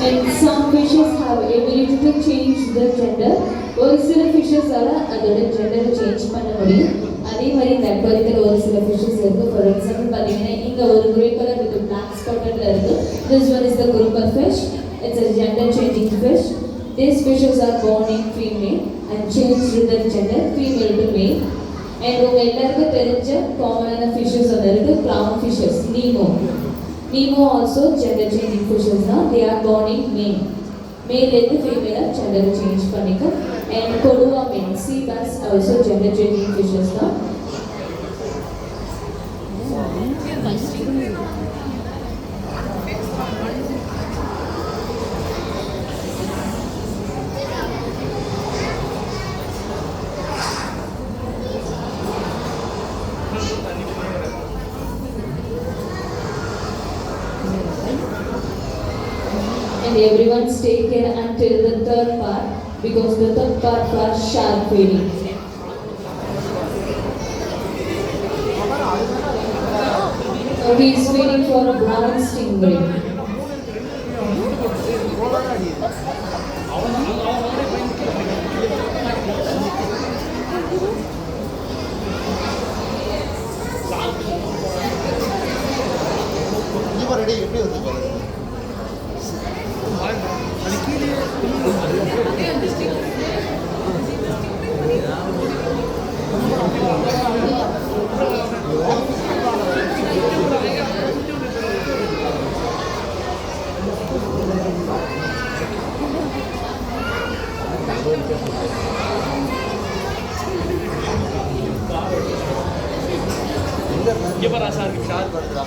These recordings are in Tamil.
And some fishes have ability to change the gender. ஒரு சில ஃபிஷஸால அதோட ஜெண்டரை சேஞ்ச் பண்ண முடியும். அதே மாதிரி இந்த அக்வாரியத்தில் ஒரு சில ஃபிஷஸ் இருக்கு. ஃபார் எக்ஸாம்பிள் பார்த்தீங்கன்னா இங்கே ஒரு கிரே கலர் வித் பிளாக் ஸ்பாட்டட்ல இருக்கு. This one is the grouper fish. It's a gender changing fish. These fishes are born in female and change their gender female to male. And உங்க எல்லாருக்கும் தெரிஞ்ச காமனான ஃபிஷஸ் ஒன்று இருக்கு, clown fishes, Nemo. Nemo also gender changing fishes now. They are born in male. Male and female gender change பண்ணிக்கும். And Kodua means sea bass also gender changing fishes now. And everyone stay here until the third part, because the third part was shark feeding. He is waiting for a brown stingray. ये पर आसार के साथ बढ़ रहा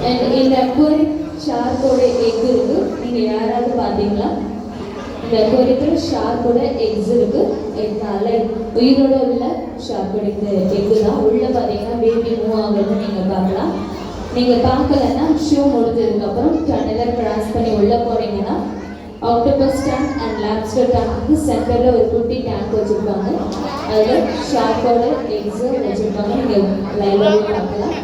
And in the aquarium shark ஓட egg இருக்கு. நீங்க யாராவது பாத்தீங்களா? இந்த aquarium shark ஓட eggs இருக்கு. இதனால உயிரோட உள்ள shark ஓட egg தான். உள்ள பாத்தீங்கன்னா பேபி மூவ் ஆகுறது நீங்க பார்க்கலாம். நீங்க பார்க்கலன்னா ஷோ முடிஞ்சதுக்கு அப்புறம் டனலை கிராஸ் பண்ணி உள்ள போறீங்கன்னா ஆக்டோபஸ் டேங்க் அண்ட் லாப்ஸ்டர் டேங்க்கு சென்டர்ல ஒரு குட்டி டேங்க் வச்சிருப்பாங்க. அதுல ஷார்க்கோட எக்ஸ் வச்சிருப்பாங்க. நீங்க லைவ்ல பார்க்கலாம்.